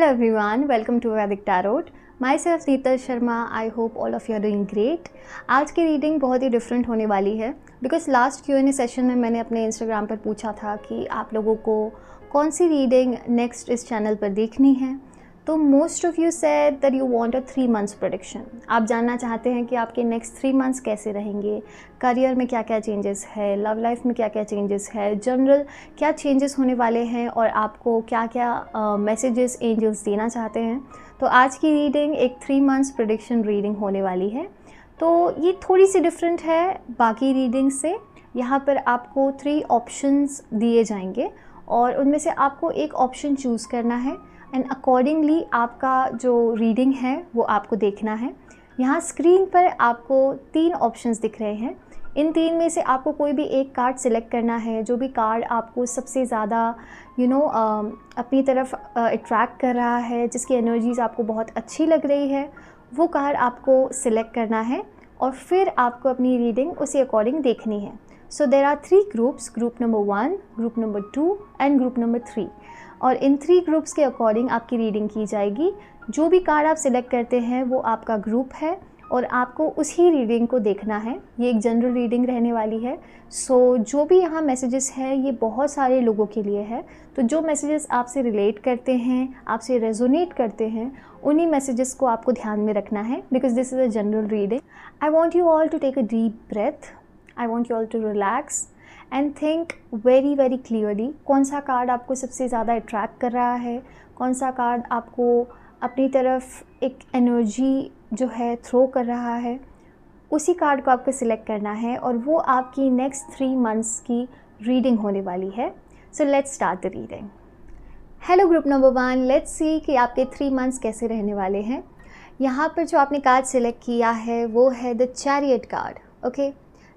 Hello everyone, welcome to Vedic Tarot. Myself नीतल Sharma. I hope all of you are doing great. आज की reading बहुत ही different होने वाली है बिकॉज लास्ट Q&A सेशन में मैंने अपने इंस्टाग्राम पर पूछा था कि आप लोगों को कौन सी रीडिंग नेक्स्ट इस चैनल पर देखनी है. तो most of you said that you want a 3 months prediction. आप जानना चाहते हैं कि आपके नेक्स्ट 3 मंथ्स कैसे रहेंगे, करियर में क्या क्या चेंजेस है, लव लाइफ में क्या क्या चेंजेस है, जनरल क्या चेंजेस होने वाले हैं और आपको क्या क्या मैसेजेस एंजल्स देना चाहते हैं. तो आज की रीडिंग एक 3 मंथ्स प्रेडिक्शन रीडिंग होने वाली है. तो ये थोड़ी सी डिफरेंट है बाकी रीडिंग से. यहाँ पर आपको 3 ऑप्शंस दिए जाएंगे और उनमें से आपको एक ऑप्शन चूज़ करना है एंड अकॉर्डिंगली आपका जो रीडिंग है वो आपको देखना है. यहाँ स्क्रीन पर आपको 3 ऑप्शंस दिख रहे हैं. इन 3 में से आपको कोई भी एक कार्ड सिलेक्ट करना है. जो भी कार्ड आपको सबसे ज़्यादा अपनी तरफ अट्रैक्ट कर रहा है, जिसकी एनर्जीज़ आपको बहुत अच्छी लग रही है, वो कार्ड आपको सिलेक्ट करना है और फिर आपको अपनी रीडिंग उसी अकॉर्डिंग देखनी है. So there are 3 groups, group number 1, group number 2 and group number 3. और इन 3 ग्रुप्स के अकॉर्डिंग आपकी रीडिंग की जाएगी. जो भी कार्ड आप सिलेक्ट करते हैं वो आपका ग्रुप है और आपको उसी रीडिंग को देखना है. ये एक जनरल रीडिंग रहने वाली है. सो जो भी यहाँ मैसेजेस है ये बहुत सारे लोगों के लिए है. तो जो मैसेजेस आपसे रिलेट करते हैं, आपसे रेजोनेट करते हैं, उन्हीं मैसेजेस को आपको ध्यान में रखना है because this is a general reading. I want you all to take a deep breath. I want you all to relax and think very very clearly. कौन सा कार्ड आपको सबसे ज़्यादा अट्रैक्ट कर रहा है, कौन सा कार्ड आपको अपनी तरफ एक एनर्जी जो है थ्रो कर रहा है, उसी कार्ड को आपको सिलेक्ट करना है और वो आपकी नेक्स्ट 3 मंथ्स की रीडिंग होने वाली है. So let's start the reading. Hello group number 1, let's see कि आपके 3 मंथ्स कैसे रहने वाले हैं. यहाँ पर जो आपने कार्ड सिलेक्ट किया है वो है the chariot card. Okay,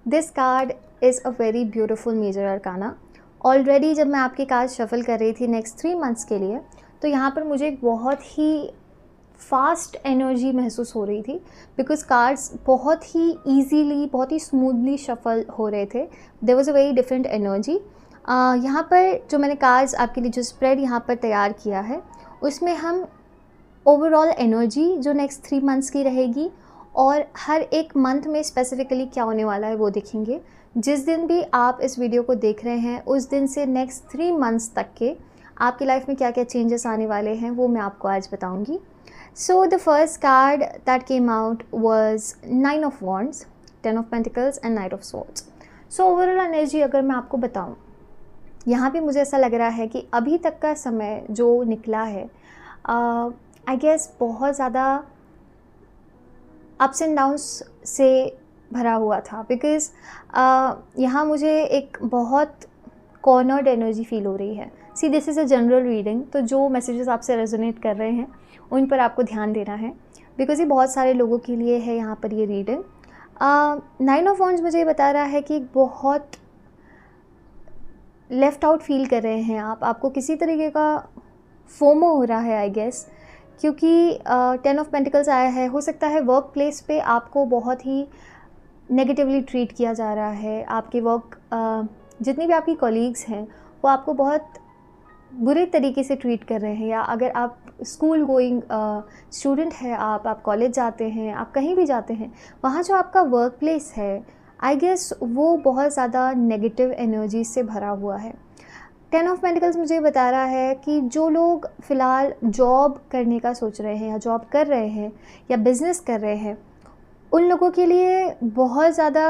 this card is a very beautiful major arcana. Already जब मैं आपके कार्ड शफल कर रही थी नेक्स्ट 3 मंथ्स के लिए, तो यहाँ पर मुझे एक बहुत ही फास्ट एनर्जी महसूस हो रही थी बिकॉज कार्ड्स बहुत ही ईजीली, बहुत ही स्मूथली शफल हो रहे थे. There was a very different energy. यहाँ पर जो मैंने कार्ड्स आपके लिए जो स्प्रेड यहाँ पर तैयार किया है उसमें हम ओवरऑल एनर्जी जो नेक्स्ट 3 मंथ्स की रहेगी और हर एक मंथ में स्पेसिफिकली क्या होने वाला है वो देखेंगे. जिस दिन भी आप इस वीडियो को देख रहे हैं उस दिन से नेक्स्ट 3 मंथ्स तक के आपकी लाइफ में क्या क्या चेंजेस आने वाले हैं वो मैं आपको आज बताऊंगी. So the first card that came out was 9 of wands, 10 of pentacles and night of swords. So overall energy अगर मैं आपको बताऊं, यहाँ पे मुझे ऐसा लग रहा है कि अभी तक का समय जो निकला है आई गेस बहुत ज़्यादा अप्स एंड डाउन्स से भरा हुआ था बिकॉज़ यहाँ मुझे एक बहुत कॉर्नर्ड एनर्जी फील हो रही है. See this is a general reading, तो जो मैसेजेस आपसे रेजोनेट कर रहे हैं उन पर आपको ध्यान देना है बिकॉज़ ये बहुत सारे लोगों के लिए है यहाँ पर ये रीडिंग. 9 ऑफ वॉन्ड्स मुझे ये बता रहा है कि बहुत लेफ़्ट आउट फील कर रहे हैं आप. आपको किसी तरीके का फोमो हो रहा है आई गेस, क्योंकि 10 ऑफ पेंटिकल्स आया है. हो सकता है वर्क प्लेस पे आपको बहुत ही नेगेटिवली ट्रीट किया जा रहा है. आपके वर्क जितने भी आपकी कॉलीग्स हैं वो आपको बहुत बुरे तरीके से ट्रीट कर रहे हैं. या अगर आप स्कूल गोइंग स्टूडेंट हैं, आप कॉलेज जाते हैं, आप कहीं भी जाते हैं, वहाँ जो आपका वर्क प्लेस है आई गेस वो बहुत ज़्यादा नेगेटिव एनर्जी से भरा हुआ है. 10 ऑफ पेंटिकल्स मुझे बता रहा है कि जो लोग फ़िलहाल जॉब करने का सोच रहे हैं या जॉब कर रहे हैं या बिज़नेस कर रहे हैं, उन लोगों के लिए बहुत ज़्यादा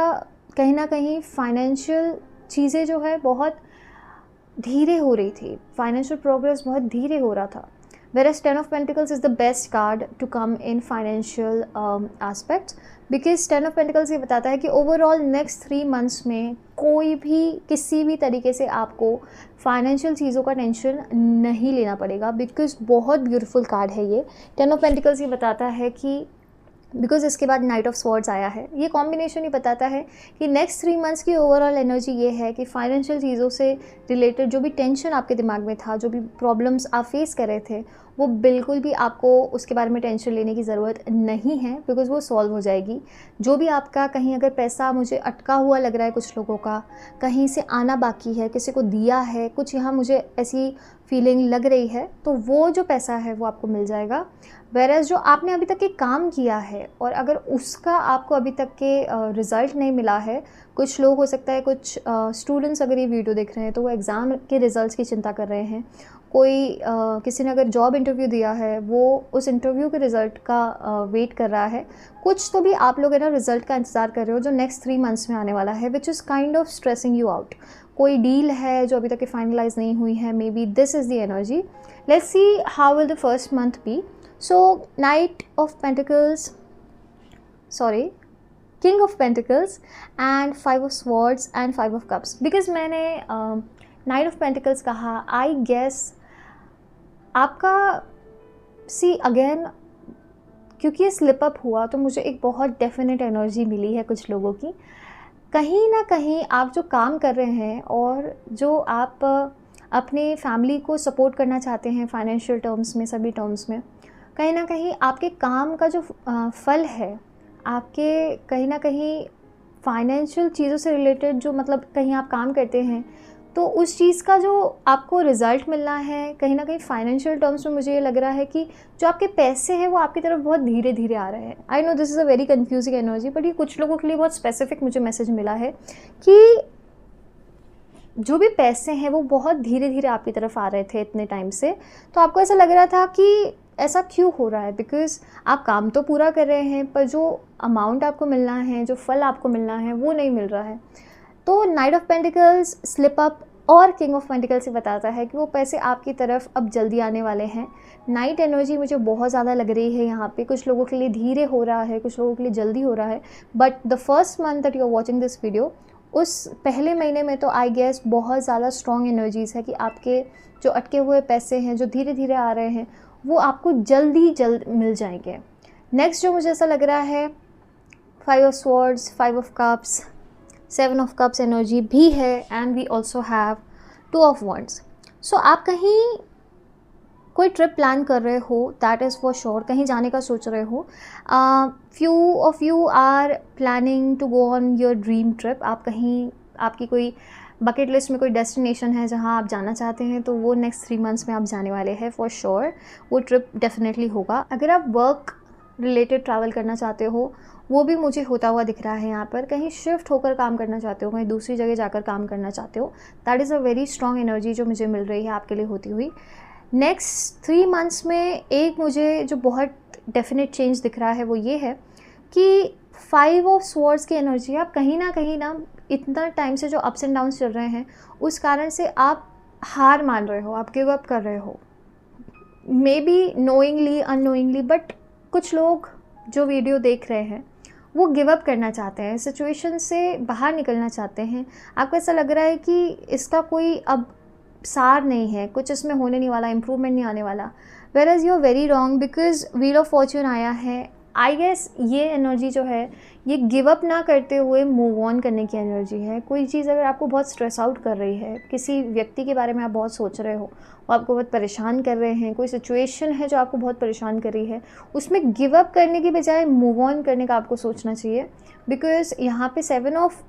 कहीं ना कहीं फाइनेंशियल चीज़ें जो है बहुत धीरे हो रही थी. फाइनेंशियल प्रोग्रेस बहुत धीरे हो रहा था. Whereas 10 of Pentacles is the best card to come in financial aspects because 10 of Pentacles ये बताता है कि ओवरऑल नेक्स्ट 3 मंथ्स में कोई भी किसी भी तरीके से आपको फाइनेंशियल चीज़ों का टेंशन नहीं लेना पड़ेगा बिकॉज बहुत ब्यूटीफुल कार्ड है ये. 10 ऑफ Pentacles ये बताता है कि बिकॉज इसके बाद नाइट ऑफ स्वॉर्ड्स आया है, ये कॉम्बिनेशन ही बताता है कि नेक्स्ट 3 मंथ्स की ओवरऑल एनर्जी ये है कि फाइनेंशियल चीज़ों से रिलेटेड जो भी टेंशन आपके दिमाग में था, जो भी प्रॉब्लम्स आप फेस कर रहे थे, वो बिल्कुल भी आपको उसके बारे में टेंशन लेने की ज़रूरत नहीं है, बिकॉज़ वो सॉल्व हो जाएगी। जो भी आपका कहीं अगर पैसा मुझे अटका हुआ लग रहा है, कुछ लोगों का कहीं से आना बाकी है, किसी को दिया है, कुछ यहाँ मुझे ऐसी फीलिंग लग रही है, तो वो जो पैसा है वो आपको मिल जाएगा। वेयरएज़ जो आपने अभी तक के काम किया है और अगर उसका आपको अभी तक के रिज़ल्ट नहीं मिला है, कुछ लोग हो सकता है, कुछ स्टूडेंट्स अगर ये वीडियो देख रहे हैं तो वो एग्ज़ाम के रिज़ल्ट्स की चिंता कर रहे हैं। कोई किसी ने अगर जॉब इंटरव्यू दिया है, वो उस इंटरव्यू के रिज़ल्ट का वेट कर रहा है। कुछ तो भी आप लोग है ना रिज़ल्ट का इंतज़ार कर रहे हो जो नेक्स्ट 3 मंथ्स में आने वाला है, which is kind of stressing you out. कोई डील है जो अभी तक फाइनलाइज नहीं हुई है, maybe this is the energy. Let's see how will the first month be. So knight of pentacles, sorry, king of pentacles and 5 of swords and 5 of cups. Because मैंने knight of pentacles कहा, I guess आपका see again, क्योंकि ये slip up हुआ तो मुझे एक बहुत डेफिनेट एनर्जी मिली है कुछ लोगों की। कहीं ना कहीं आप जो काम कर रहे हैं और जो आप अपने फैमिली को सपोर्ट करना चाहते हैं फाइनेंशियल टर्म्स में, सभी टर्म्स में, कहीं ना कहीं आपके काम का जो फल है, आपके कहीं ना कहीं फाइनेंशियल चीज़ों से रिलेटेड जो मतलब कहीं आप काम करते हैं, तो उस चीज़ का जो आपको रिज़ल्ट मिलना है, कहीं ना कहीं फाइनेंशियल टर्म्स में मुझे ये लग रहा है कि जो आपके पैसे हैं वो आपकी तरफ बहुत धीरे धीरे आ रहे हैं। आई know this is a very confusing energy, but ये कुछ लोगों के लिए बहुत स्पेसिफिक मुझे मैसेज मिला है कि जो भी पैसे हैं वो बहुत धीरे धीरे आपकी तरफ आ रहे थे इतने टाइम से। तो आपको ऐसा लग रहा था कि ऐसा क्यों हो रहा है, बिकॉज़ आप काम तो पूरा कर रहे हैं पर जो अमाउंट आपको मिलना है, जो फल आपको मिलना है, वो नहीं मिल रहा है। तो night of pentacles, slip up और किंग ऑफ पेंटिकल्स से बताता है कि वो पैसे आपकी तरफ अब जल्दी आने वाले हैं। नाइट एनर्जी मुझे बहुत ज़्यादा लग रही है यहाँ पे। कुछ लोगों के लिए धीरे हो रहा है, कुछ लोगों के लिए जल्दी हो रहा है, but the first month that you are watching this video, उस पहले महीने में तो आई गेस बहुत ज़्यादा स्ट्रॉन्ग एनर्जीज़ है कि आपके जो अटके हुए पैसे हैं, जो धीरे धीरे आ रहे हैं, वो आपको जल्द मिल जाएंगे। नेक्स्ट जो मुझे ऐसा लग रहा है, 5 of swords, 5 of cups, 7 of cups energy भी है, and we also have 2 of wands. So आप कहीं कोई ट्रिप प्लान कर रहे हो, दैट इज़ फॉर श्योर, कहीं जाने का सोच रहे हो। Few of you are planning to go on your dream trip. आप कहीं, आपकी कोई बकेट लिस्ट में कोई डेस्टिनेशन है जहाँ आप जाना चाहते हैं, तो वो नेक्स्ट 3 मंथ्स में आप जाने वाले हैं फॉर श्योर। वो ट्रिप डेफिनेटली होगा। अगर आप वर्क रिलेटेड ट्रैवल करना चाहते हो, वो भी मुझे होता हुआ दिख रहा है यहाँ पर। कहीं शिफ्ट होकर काम करना चाहते हो, कहीं दूसरी जगह जाकर काम करना चाहते हो, that is a very strong energy जो मुझे मिल रही है आपके लिए होती हुई। नेक्स्ट 3 मंथ्स में एक मुझे जो बहुत डेफिनेट चेंज दिख रहा है वो ये है कि 5 ऑफ स्वॉर्ड्स की एनर्जी, आप कहीं ना इतना टाइम से जो अप्स एंड डाउन्स चल रहे हैं, उस कारण से आप हार मान रहे हो, आप गिव अप कर रहे हो, may be knowingly unknowingly, but कुछ लोग जो वीडियो देख रहे हैं वो गिव अप करना चाहते हैं, सिचुएशन से बाहर निकलना चाहते हैं। आपको ऐसा लग रहा है कि इसका कोई अब सार नहीं है, कुछ इसमें होने नहीं वाला, इम्प्रूवमेंट नहीं आने वाला। Whereas you are very wrong, because wheel of fortune आया है। आई गेस ये एनर्जी जो है, ये गिव अप ना करते हुए मूव ऑन करने की एनर्जी है। कोई चीज़ अगर आपको बहुत स्ट्रेस आउट कर रही है, किसी व्यक्ति के बारे में आप बहुत सोच रहे हो, वो आपको बहुत परेशान कर रहे हैं, कोई सिचुएशन है जो आपको बहुत परेशान कर रही है, उसमें गिव अप करने की बजाय मूव ऑन करने का आपको सोचना चाहिए। बिकॉज यहाँ पे 7 ऑफ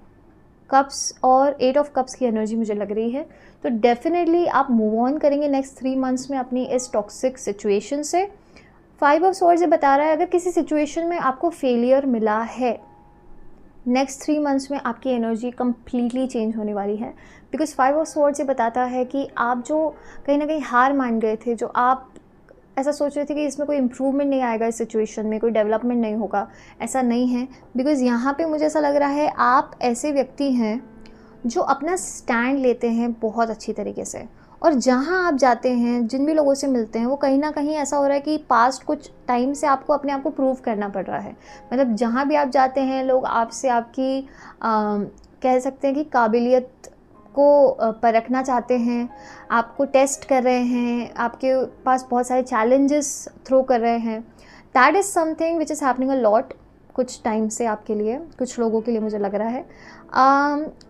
कप्स और 8 ऑफ कप्स की एनर्जी मुझे लग रही है। तो डेफिनेटली आप मूव ऑन करेंगे नेक्स्ट 3 मंथ्स में अपनी इस टॉक्सिक सिचुएशन से। 5 ऑफ स्वॉर्ड्स ये बता रहा है, अगर किसी सिचुएशन में आपको फेलियर मिला है, नेक्स्ट 3 मंथ्स में आपकी एनर्जी कम्प्लीटली चेंज होने वाली है। बिकॉज 5 ऑफ स्वॉर्ड्स ये बताता है कि आप जो कहीं ना कहीं हार मान गए थे, जो आप ऐसा सोच रहे थे कि इसमें कोई इम्प्रूवमेंट नहीं आएगा, इस सिचुएशन में कोई डेवलपमेंट नहीं होगा, ऐसा नहीं है। बिकॉज़ यहाँ पे मुझे ऐसा लग रहा है आप ऐसे व्यक्ति हैं जो अपना स्टैंड लेते हैं बहुत अच्छी तरीके से, और जहाँ आप जाते हैं, जिन भी लोगों से मिलते हैं, वो कहीं ना कहीं ऐसा हो रहा है कि पास्ट कुछ टाइम से आपको अपने आप को प्रूव करना पड़ रहा है। मतलब जहाँ भी आप जाते हैं, लोग आपसे आपकी कह सकते हैं कि काबिलियत को परखना चाहते हैं, आपको टेस्ट कर रहे हैं, आपके पास बहुत सारे चैलेंजेस थ्रो कर रहे हैं। That is something which is happening a lot कुछ टाइम से आपके लिए, कुछ लोगों के लिए मुझे लग रहा है।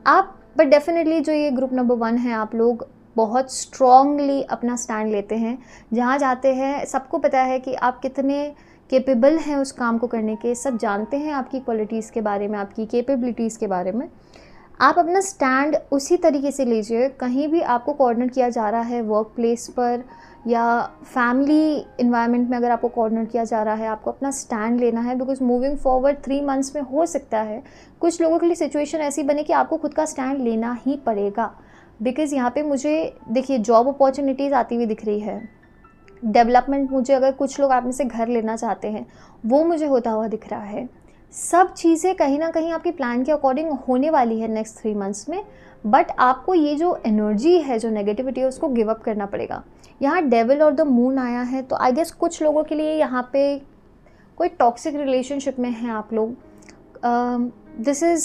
आप बट डेफिनेटली जो ये ग्रुप नंबर 1 है, आप लोग बहुत स्ट्रॉन्गली अपना स्टैंड लेते हैं, जहाँ जाते हैं सबको पता है कि आप कितने कैपेबल हैं उस काम को करने के, सब जानते हैं आपकी क्वालिटीज़ के बारे में, आपकी कैपेबिलिटीज़ के बारे में। आप अपना स्टैंड उसी तरीके से लीजिए। कहीं भी आपको कॉर्नर किया जा रहा है वर्क प्लेस पर या फैमिली इन्वायरमेंट में, अगर आपको कॉर्नर किया जा रहा है, आपको अपना स्टैंड लेना है। बिकॉज मूविंग फॉरवर्ड 3 मंथ्स में हो सकता है कुछ लोगों के लिए सिचुएशन ऐसी बने कि आपको खुद का स्टैंड लेना ही पड़ेगा। बिकॉज़ यहाँ पे मुझे देखिए जॉब अपॉर्चुनिटीज़ आती हुई दिख रही है, डेवलपमेंट मुझे, अगर कुछ लोग आप में से घर लेना चाहते हैं वो मुझे होता हुआ दिख रहा है। सब चीज़ें कहीं ना कहीं आपके प्लान के अकॉर्डिंग होने वाली है नेक्स्ट 3 मंथ्स में। बट आपको ये जो एनर्जी है, जो नेगेटिविटी है, उसको गिव अप करना पड़ेगा। यहाँ डेविल और द मून आया है, तो आई गेस कुछ लोगों के लिए यहाँ पे कोई टॉक्सिक रिलेशनशिप में हैं आप लोग। This is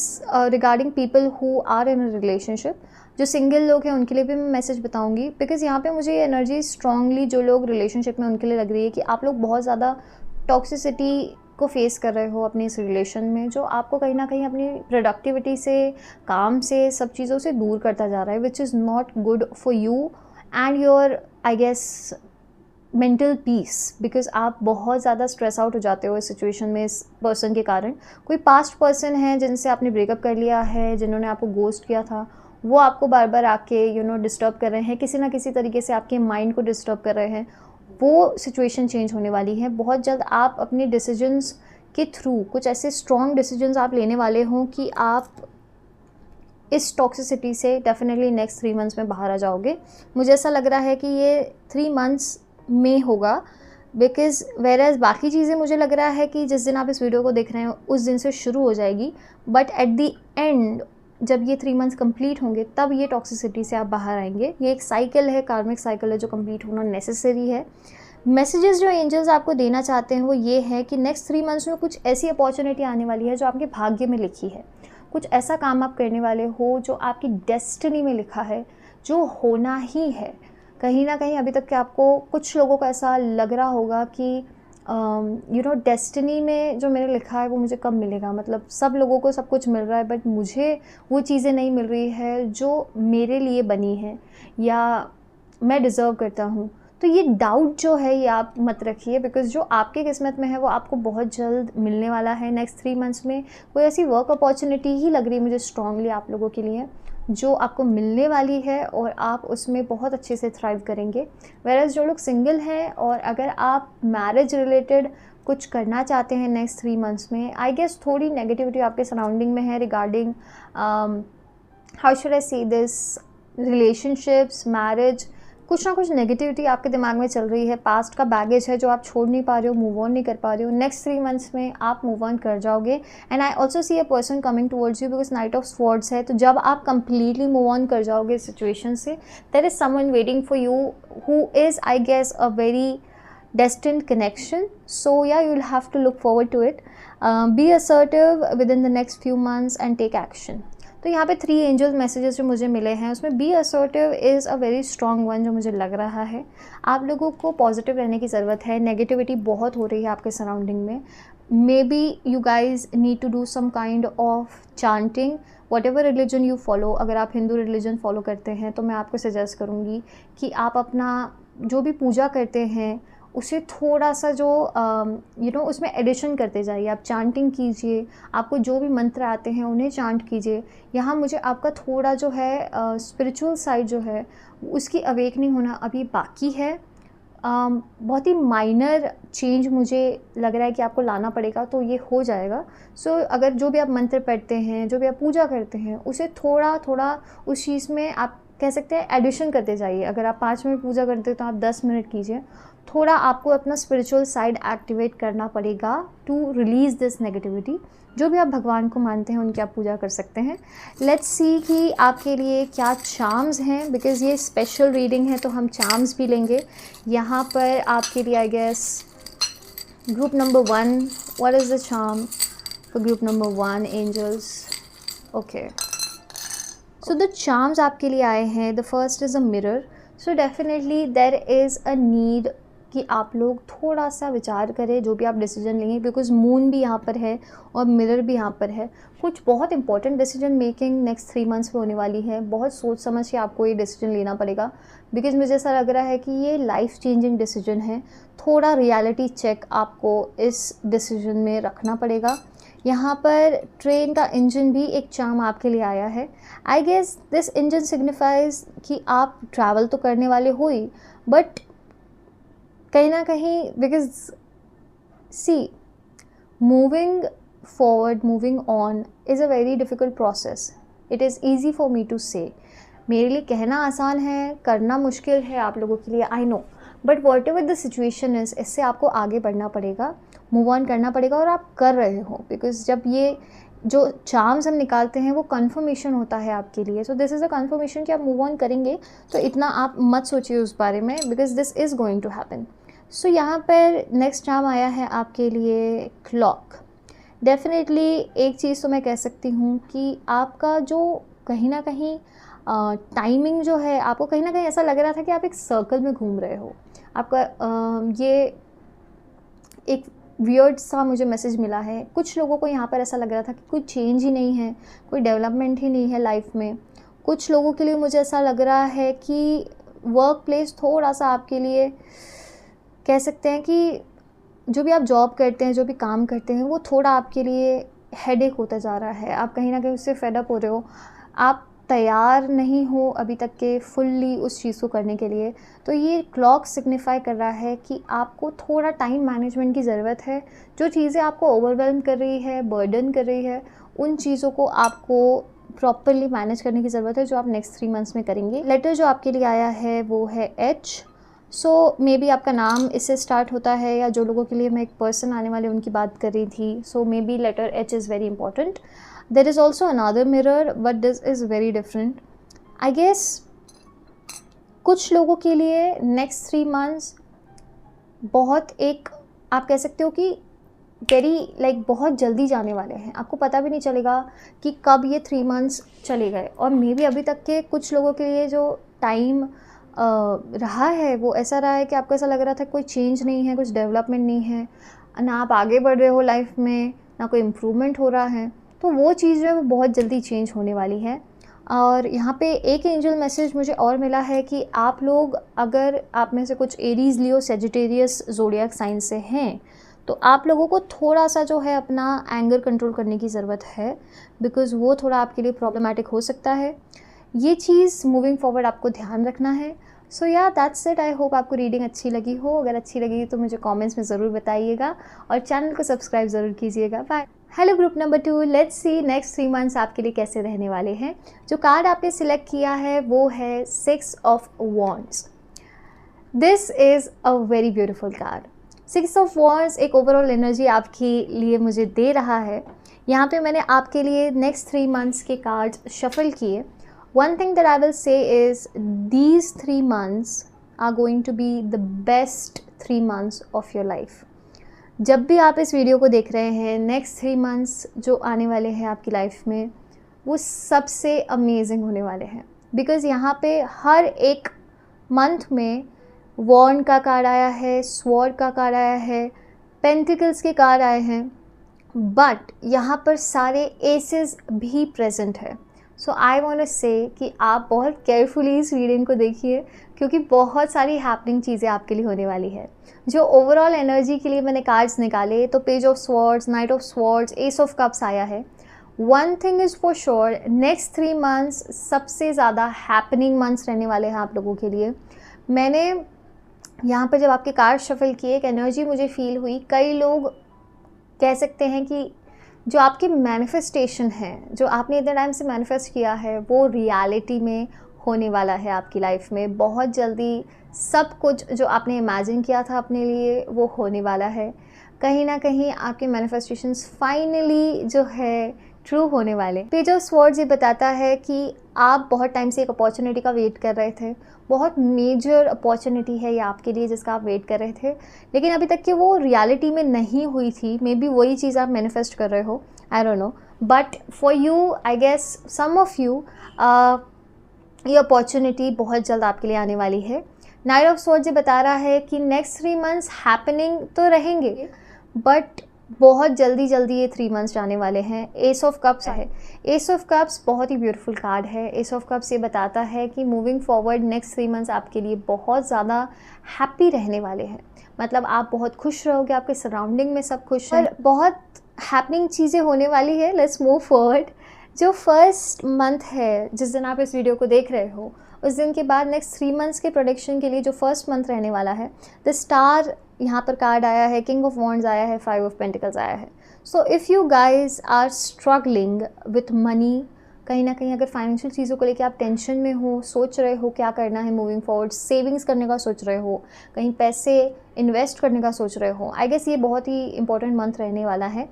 regarding people who are in a relationship. जो सिंगल लोग हैं उनके लिए भी मैं मैसेज बताऊंगी, बिकॉज़ यहाँ पे मुझे ये एनर्जी स्ट्रांगली जो लोग रिलेशनशिप में उनके लिए लग रही है कि आप लोग बहुत ज़्यादा टॉक्सिसिटी को फेस कर रहे हो अपनी इस रिलेशन में, जो आपको कहीं ना कहीं अपनी प्रोडक्टिविटी से, काम से, सब चीज़ों से दूर करता जा रहा है, which is not good for you and your I guess mental peace. Because आप बहुत ज़्यादा स्ट्रेस आउट हो जाते हो इस सिचुएशन में इस पर्सन के कारण। कोई पास्ट पर्सन है जिनसे आपने ब्रेकअप कर लिया है, जिन्होंने आपको गोस्ट किया था, वो आपको बार बार आके डिस्टर्ब कर रहे हैं, किसी ना किसी तरीके से आपके माइंड को डिस्टर्ब कर रहे हैं। वो सिचुएशन चेंज होने वाली है। बहुत जल्द आप अपने डिसीजंस के थ्रू कुछ ऐसे स्ट्रॉन्ग डिसीजंस आप लेने वाले हों कि आप इस टॉक्सिसिटी से डेफिनेटली नेक्स्ट 3 मंथ्स में बाहर आ जाओगे। मुझे ऐसा लग रहा है कि ये 3 मंथ्स में होगा, बिकॉज़ वेयरएज़ बाकी चीज़ें मुझे लग रहा है कि जिस दिन आप इस वीडियो को देख रहे हैं उस दिन से शुरू हो जाएगी। बट एट द एंड जब ये 3 मंथ्स कंप्लीट होंगे तब ये टॉक्सिसिटी से आप बाहर आएंगे। ये एक साइकिल है, कार्मिक साइकिल है, जो कंप्लीट होना नेसेसरी है। मैसेजेस जो एंजल्स आपको देना चाहते हैं वो ये है कि नेक्स्ट 3 मंथ्स में कुछ ऐसी अपॉर्चुनिटी आने वाली है जो आपके भाग्य में लिखी है। कुछ ऐसा काम आप करने वाले हो जो आपकी डेस्टिनी में लिखा है, जो होना ही है। कहीं ना कहीं अभी तक के आपको कुछ लोगों को ऐसा लग रहा होगा कि डेस्टिनी में जो मैंने लिखा है वो मुझे कब मिलेगा, मतलब सब लोगों को सब कुछ मिल रहा है बट मुझे वो चीज़ें नहीं मिल रही है जो मेरे लिए बनी है या मैं डिज़र्व करता हूँ। तो ये डाउट जो है ये आप मत रखिए, बिकॉज़ जो आपकी किस्मत में है वो आपको बहुत जल्द मिलने वाला है। नेक्स्ट 3 मंथ्स में कोई ऐसी वर्क अपॉर्चुनिटी ही लग रही है मुझे स्ट्रांगली आप लोगों के लिए, जो आपको मिलने वाली है और आप उसमें बहुत अच्छे से थ्राइव करेंगे। वेयरएज़ जो लोग सिंगल हैं और अगर आप मैरिज रिलेटेड कुछ करना चाहते हैं नेक्स्ट 3 मंथ्स में, आई गेस थोड़ी नेगेटिविटी आपके सराउंडिंग में है रिगार्डिंग हाउ शुड आई से दिस, रिलेशनशिप्स, मैरिज, कुछ ना कुछ नेगेटिविटी आपके दिमाग में चल रही है। पास्ट का बैगेज है जो आप छोड़ नहीं पा रहे हो, मूव ऑन नहीं कर पा रहे हो। नेक्स्ट 3 मंथ्स में आप मूव ऑन कर जाओगे। And I also see a person coming towards you, because night of swords है। तो जब आप कंप्लीटली मूव ऑन कर जाओगे सिचुएशन से, there is someone waiting for you who is I guess a very destined connection. So yeah, you will have to look forward to it. Be assertive within the next few months and take action. तो यहाँ पे 3 angel messages जो मुझे मिले हैं उसमें be assertive is a very strong one जो मुझे लग रहा है। आप लोगों को पॉजिटिव रहने की ज़रूरत है। नेगेटिविटी बहुत हो रही है आपके सराउंडिंग में। Maybe you guys need to do some kind of chanting, whatever religion you follow. अगर आप हिंदू रिलीजन फॉलो करते हैं तो मैं आपको सजेस्ट करूँगी कि आप अपना जो भी पूजा करते हैं उसे थोड़ा सा जो उसमें एडिशन करते जाइए। आप चांटिंग कीजिए, आपको जो भी मंत्र आते हैं उन्हें चांट कीजिए। यहाँ मुझे आपका थोड़ा जो है स्पिरिचुअल साइड जो है उसकी अवेकनिंग होना अभी बाकी है। बहुत ही माइनर चेंज मुझे लग रहा है कि आपको लाना पड़ेगा, तो ये हो जाएगा। सो अगर जो भी आप मंत्र पढ़ते हैं, जो भी आप पूजा करते हैं, उसे थोड़ा थोड़ा उस चीज़ में आप कह सकते हैं एडिशन करते जाइए। अगर आप 5 मिनट पूजा करते हैं तो आप 10 मिनट कीजिए। थोड़ा आपको अपना स्पिरिचुअल साइड एक्टिवेट करना पड़ेगा टू रिलीज़ दिस नेगेटिविटी। जो भी आप भगवान को मानते हैं उनकी आप पूजा कर सकते हैं। लेट्स सी कि आपके लिए क्या चार्म्स हैं, बिकॉज़ ये स्पेशल रीडिंग है तो हम चार्म्स भी लेंगे। यहाँ पर आपके लिए I guess group number 1, what is the charm for group number 1 angels? Okay, so the charms आपके लिए आए हैं। The first is a mirror. So definitely there is a need कि आप लोग थोड़ा सा विचार करें जो भी आप डिसीजन लेंगे, बिकॉज मून भी यहाँ पर है और मिरर भी यहाँ पर है। कुछ बहुत important decision making next 3 months में होने वाली है। बहुत सोच समझ के आपको ये डिसीजन लेना पड़ेगा, बिकॉज मुझे ऐसा लग रहा है कि ये लाइफ चेंजिंग डिसीजन है। थोड़ा रियलिटी चेक आपको इस डिसीजन में रखना पड़ेगा। यहाँ पर ट्रेन का इंजन भी एक चार्म आपके लिए आया है। I guess this engine signifies कि आप ट्रैवल तो करने वाले हो ही, बट कहीं ना कहीं, because see moving forward, moving on is a very difficult process. It is easy for me to say. मेरे लिए कहना आसान है, करना मुश्किल है आप लोगों के लिए, I know, but what ever the situation is, इससे आपको आगे बढ़ना पड़ेगा, मूव ऑन करना पड़ेगा, और आप कर रहे हो। बिकॉज जब ये जो चार्म्स हम निकालते हैं वो कन्फर्मेशन होता है आपके लिए। So this is a conformation कि आप मूव ऑन करेंगे, तो इतना आप मत सोचिए उस बारे में, because this is going to happen. So यहाँ पर नेक्स्ट चार्म आया है आपके लिए क्लॉक। डेफिनेटली एक चीज़ तो मैं कह सकती हूँ कि आपका जो कहीं ना कहीं टाइमिंग जो है, आपको कहीं ना कहीं ऐसा लग रहा था कि आप एक सर्कल में घूम रहे हो। आपका ये एक वियर्ड सा मुझे मैसेज मिला है। कुछ लोगों को यहाँ पर ऐसा लग रहा था कि कोई चेंज ही नहीं है, कोई डेवलपमेंट ही नहीं है लाइफ में। कुछ लोगों के लिए मुझे ऐसा लग रहा है कि वर्क प्लेस थोड़ा सा आपके लिए, कह सकते हैं कि जो भी आप जॉब करते हैं, जो भी काम करते हैं, वो थोड़ा आपके लिए हेडेक होता जा रहा है। आप कहीं ना कहीं उससे फेड अप हो रहे हो, आप तैयार नहीं हो अभी तक के फुल्ली उस चीज़ को करने के लिए। तो ये क्लॉक सिग्निफाई कर रहा है कि आपको थोड़ा टाइम मैनेजमेंट की ज़रूरत है। जो चीज़ें आपको ओवरवेल्म कर रही है, बर्डन कर रही है, उन चीज़ों को आपको प्रॉपरली मैनेज करने की ज़रूरत है, जो आप नेक्स्ट 3 मंथ्स में करेंगे। लेटर जो आपके लिए आया है वो है एच। सो मे बी आपका नाम इससे स्टार्ट होता है, या जो लोगों के लिए मैं एक पर्सन आने वाले उनकी बात कर रही थी। So maybe letter H is very important. There is also another mirror, but this is very different. I guess कुछ लोगों के लिए next 3 months बहुत एक, आप कह सकते हो कि बहुत जल्दी जाने वाले हैं। आपको पता भी नहीं चलेगा कि कब ये 3 months चले गए। और मे बी अभी तक के कुछ लोगों के लिए जो टाइम रहा है वो ऐसा रहा है कि आपको ऐसा लग रहा था कोई चेंज नहीं है, कुछ डेवलपमेंट नहीं है, ना आप आगे बढ़ रहे हो लाइफ में, ना कोई इम्प्रूवमेंट हो रहा है। तो वो चीज़ जो है वो बहुत जल्दी चेंज होने वाली है। और यहाँ पे एक एंजल मैसेज मुझे और मिला है कि आप लोग, अगर आप में से कुछ एरीज, लियो, सेजिटेरियस ज़ोडिएक साइन से हैं, तो आप लोगों को थोड़ा सा जो है अपना एंगर कंट्रोल करने की ज़रूरत है, बिकॉज़ वो थोड़ा आपके लिए प्रॉब्लमेटिक हो सकता है। ये चीज़ मूविंग फॉरवर्ड आपको ध्यान रखना है। सो या दैट्स इट। आई होप आपको रीडिंग अच्छी लगी हो। अगर अच्छी लगी तो मुझे कमेंट्स में ज़रूर बताइएगा, और चैनल को सब्सक्राइब ज़रूर कीजिएगा। Bye. Hello group number 2, let's see next 3 months आपके लिए कैसे रहने वाले हैं। जो कार्ड आपने सिलेक्ट किया है वो है 6 of wands. This is a very beautiful card. 6 of wands एक ओवरऑल एनर्जी आपके लिए मुझे दे रहा है। यहाँ पे मैंने आपके लिए नेक्स्ट 3 मंथ्स के कार्ड्स शफल किए। One thing that I will say is these 3 months are going to be the best 3 months of your life. जब भी आप इस वीडियो को देख रहे हैं, नेक्स्ट 3 मंथ्स जो आने वाले हैं आपकी लाइफ में, वो सबसे अमेजिंग होने वाले हैं। बिकॉज़ यहाँ पे हर एक मंथ में वॉन्ड का कार्ड आया है, स्वॉर्ड का कार्ड आया है, पेंटिकल्स के कार्ड आए हैं, बट यहाँ पर सारे एसेस भी प्रेजेंट है। सो आई वांट टू से कि आप बहुत केयरफुली इस रीडिंग को देखिए, क्योंकि बहुत सारी हैपनिंग चीज़ें आपके लिए होने वाली है। जो ओवरऑल एनर्जी के लिए मैंने कार्ड्स निकाले, तो page of swords, night of swords, S of cups आया है। One thing is for sure, next 3 months सबसे ज़्यादा हैपनिंग मंथ्स रहने वाले हैं आप लोगों के लिए। मैंने यहाँ पर जब आपके कार्ड शफल किए, एक एनर्जी मुझे फील हुई। कई लोग कह सकते हैं कि जो आपकी मैनिफेस्टेशन है, जो आपने इतने टाइम से मैनिफेस्ट किया है, वो रियलिटी में होने वाला है आपकी लाइफ में। बहुत जल्दी सब कुछ जो आपने इमेजिन किया था अपने लिए, वो होने वाला है। कहीं ना कहीं आपके मैनिफेस्टेशंस फाइनली जो है ट्रू होने वाले। पेज ऑफ स्वॉर्ड्स ये बताता है कि आप बहुत टाइम से एक अपॉर्चुनिटी का वेट कर रहे थे। बहुत मेजर अपॉर्चुनिटी है ये आपके लिए जिसका आप वेट कर रहे थे, लेकिन अभी तक कि वो रियलिटी में नहीं हुई थी। मे बी वही चीज़ आप मैनिफेस्ट कर रहे हो, I don't know, but for you, I guess some of you, ये अपॉर्चुनिटी बहुत जल्द आपके लिए आने वाली है। नाइट ऑफ स्वॉर्ड्स ये बता रहा है कि नेक्स्ट 3 मंथ्स हैपनिंग तो रहेंगे, बट बहुत जल्दी जल्दी ये 3 मंथ्स जाने वाले हैं। एस ऑफ कप्स है, एस ऑफ कप्स बहुत ही ब्यूटीफुल कार्ड है। एस ऑफ कप्स ये बताता है कि मूविंग फॉरवर्ड नेक्स्ट 3 मंथ्स आपके लिए बहुत ज़्यादा हैप्पी रहने वाले हैं। मतलब आप बहुत खुश रहोगे, आपके सराउंडिंग में सब खुश हैं, बहुत हैपनिंग चीज़ें होने वाली है। Let's move forward. जो फर्स्ट मंथ है, जिस दिन आप इस वीडियो को देख रहे हो, उस दिन के बाद नेक्स्ट 3 मंथ्स के प्रोडिक्शन के लिए जो फर्स्ट मंथ रहने वाला है, द स्टार यहाँ पर कार्ड आया है, किंग ऑफ वॉन्ड्स आया है, 5 ऑफ पेंटिकल्स आया है। So if you guys are struggling with money, कहीं ना कहीं अगर फाइनेंशियल चीज़ों को लेकर आप टेंशन में हो, सोच रहे हो क्या करना है मूविंग फॉरवर्ड, सेविंग्स करने का सोच रहे हो, कहीं पैसे इन्वेस्ट करने का सोच रहे हो, आई गेस ये बहुत ही इंपॉर्टेंट मंथ रहने वाला है।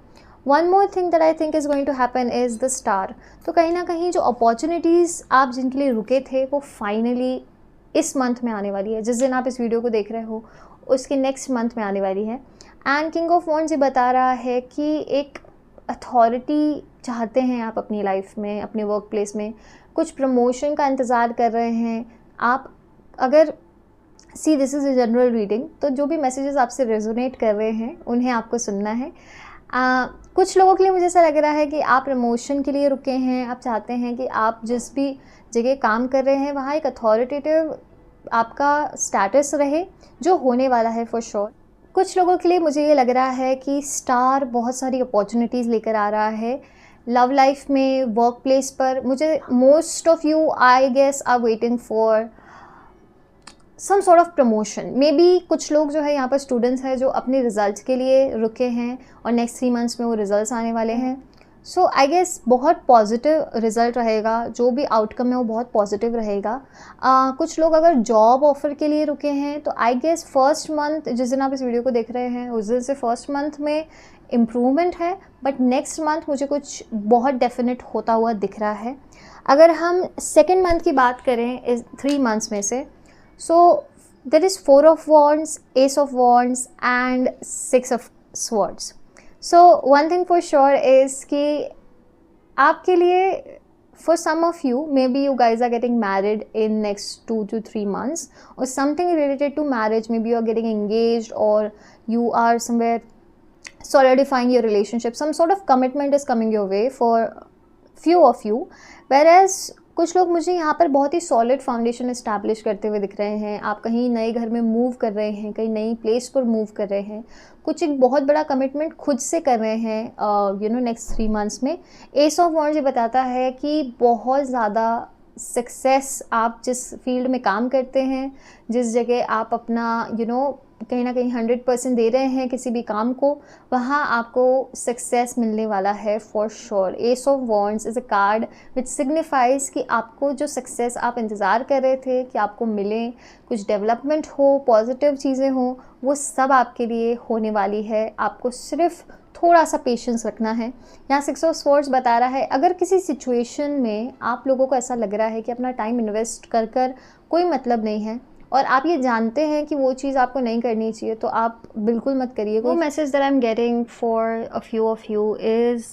One more thing that I think is going to happen is the star. तो कहीं ना कहीं जो अपॉर्चुनिटीज़ आप जिनके लिए रुके थे वो फाइनली इस मंथ में आने वाली है। जिस दिन आप इस वीडियो को देख रहे हो उसके नेक्स्ट मंथ में आने वाली है। एंड किंग ऑफ वॉन्ड्स ये बता रहा है कि एक अथॉरिटी चाहते हैं आप अपनी लाइफ में, अपने वर्क प्लेस में, कुछ प्रमोशन का इंतज़ार कर रहे हैं आप। अगर see this is a general reading, तो जो भी मैसेजेस आपसे रेजोनेट कर रहे हैं उन्हें आपको सुनना है। कुछ लोगों के लिए मुझे ऐसा लग रहा है कि आप प्रमोशन के लिए रुके हैं, आप चाहते हैं कि आप जिस भी जगह काम कर रहे हैं वहाँ एक अथॉरिटेटिव आपका स्टेटस रहे, जो होने वाला है फॉर श्योर। कुछ लोगों के लिए मुझे ये लग रहा है कि स्टार बहुत सारी अपॉर्चुनिटीज़ लेकर आ रहा है लव लाइफ में, वर्क प्लेस पर। मुझे most of you I guess are waiting for some sort of promotion. Maybe कुछ लोग जो है यहाँ पर स्टूडेंट्स हैं जो अपने रिजल्ट्स के लिए रुके हैं और नेक्स्ट 3 मंथ्स में वो रिजल्ट्स आने वाले हैं। सो आई गेस बहुत पॉजिटिव रिजल्ट रहेगा, जो भी आउटकम है वो बहुत पॉजिटिव रहेगा। कुछ लोग अगर जॉब ऑफर के लिए रुके हैं तो आई गेस फर्स्ट मंथ, जिस दिन आप इस वीडियो को देख रहे हैं उस दिन से फर्स्ट मंथ में इम्प्रूवमेंट है, बट नेक्स्ट मंथ मुझे कुछ बहुत डेफिनेट होता हुआ दिख रहा है। अगर हम सेकेंड मंथ की बात करें इस 3 मंथ्स में से, so there is 4 of wands, ace of wands and 6 of swords. So one thing for sure is कि आपके लिए for some of you, maybe you guys are getting married in next 2 to 3 months or something related to marriage. Maybe you are getting engaged or you are somewhere solidifying your relationship. Some sort of commitment is coming your way for few of you, whereas कुछ लोग मुझे यहाँ पर बहुत ही solid foundation establish करते हुए दिख रहे हैं। आप कहीं नए घर में मूव कर रहे हैं, कहीं नई प्लेस पर मूव कर रहे हैं, कुछ एक बहुत बड़ा कमिटमेंट खुद से कर रहे हैं नेक्स्ट 3 मंथ्स में। एस ऑफ वॉन्ड्स ये बताता है कि बहुत ज़्यादा सक्सेस, आप जिस फील्ड में काम करते हैं, जिस जगह आप अपना कहीं ना कहीं 100% दे रहे हैं किसी भी काम को, वहाँ आपको सक्सेस मिलने वाला है for sure. S of wands is a card which signifies कि आपको जो सक्सेस आप इंतज़ार कर रहे थे कि आपको मिले, कुछ डेवलपमेंट हो, पॉजिटिव चीज़ें हो, वो सब आपके लिए होने वाली है। आपको सिर्फ थोड़ा सा पेशेंस रखना है। यहाँ 6 ऑफ स्वॉर्ड्स बता रहा है अगर किसी सिचुएशन में आप लोगों को ऐसा लग रहा है कि अपना टाइम इन्वेस्ट कर कर कोई मतलब नहीं है और आप ये जानते हैं कि वो चीज़ आपको नहीं करनी चाहिए, तो आप बिल्कुल मत करिए। वो message that I am getting for a few of you is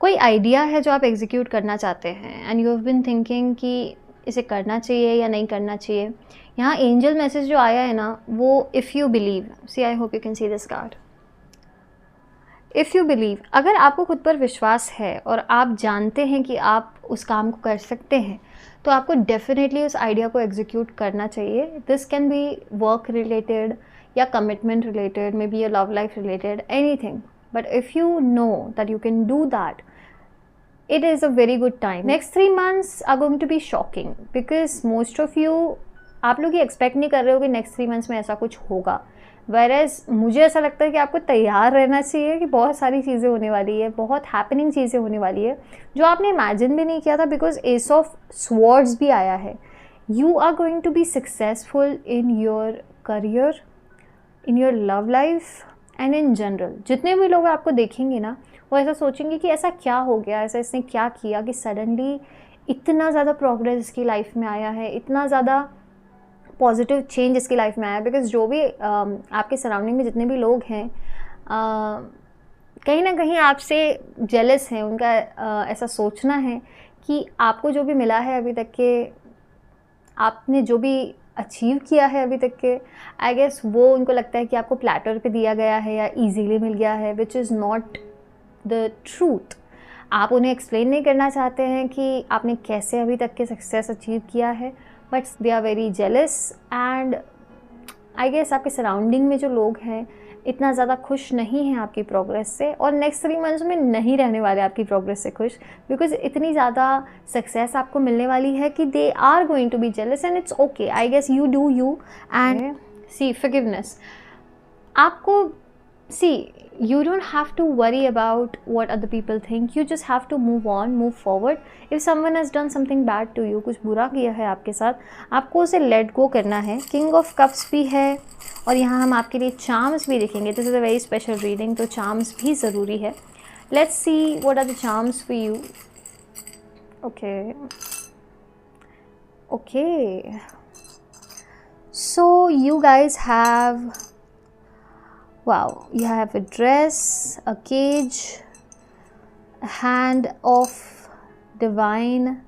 कोई आइडिया है जो आप एग्जीक्यूट करना चाहते हैं and you have been thinking कि इसे करना चाहिए या नहीं करना चाहिए। यहाँ एंजल मैसेज जो आया है ना, वो if you believe, see I hope you can see this card, if you believe, अगर आपको खुद पर विश्वास है और आप जानते हैं कि आप उस काम को कर सकते हैं, तो आपको डेफिनेटली उस आइडिया को एग्जीक्यूट करना चाहिए। This can be work related या commitment related, maybe your love life related, anything, but if you know that you can do that, it is a very good time. Next 3 months are going to be shocking because most of you, आप लोग ये expect नहीं कर रहे हो कि next 3 months में ऐसा कुछ होगा, whereas मुझे ऐसा लगता है कि आपको तैयार रहना चाहिए कि बहुत सारी चीज़ें होने वाली है, बहुत हैपनिंग चीज़ें होने वाली है जो आपने इमेजिन भी नहीं किया था, बिकॉज एस ऑफ स्वॉर्ड्स भी आया है। You are going to be successful in your career, in your love life and in general. जितने भी लोग आपको देखेंगे ना, वो ऐसा सोचेंगे कि ऐसा क्या हो गया, ऐसा इसने क्या किया कि सडनली इतना ज़्यादा प्रोग्रेस इसकी लाइफ में आया है, इतना ज़्यादा पॉजिटिव चेंज इसकी लाइफ में आया। बिकॉज जो भी आपके सराउंडिंग में जितने भी लोग हैं कहीं ना कहीं आपसे जेलस हैं, उनका ऐसा सोचना है कि आपको जो भी मिला है अभी तक के, आपने जो भी अचीव किया है अभी तक के, आई गेस वो उनको लगता है कि आपको प्लेटर पे दिया गया है या ईजीली मिल गया है, which is not the truth. आप उन्हें एक्सप्लेन नहीं करना चाहते हैं कि आपने कैसे अभी तक के सक्सेस अचीव किया है, but they are very jealous and I guess आपके सराउंडिंग में जो लोग हैं इतना ज़्यादा खुश नहीं हैं आपकी प्रोग्रेस से, और नेक्स्ट 3 मंथ्स में नहीं रहने वाले आपकी प्रोग्रेस से खुश, बिकॉज इतनी ज़्यादा सक्सेस आपको मिलने वाली है कि they are going to be jealous and it's okay. I guess you do you and see forgiveness. आपको see you don't have to worry about what other people think, you just have to move on, move forward. if someone has done something bad to you, कुछ बुरा किया है आपके साथ, आपको उसे let go करना है। किंग ऑफ कप्स भी है और यहाँ हम आपके लिए चार्म्स भी देखेंगे। This is a very special reading, तो चार्म्स भी ज़रूरी है। Let's see what are the charms for you. Okay so you guys have, wow, you have a dress, a cage, a hand of divine,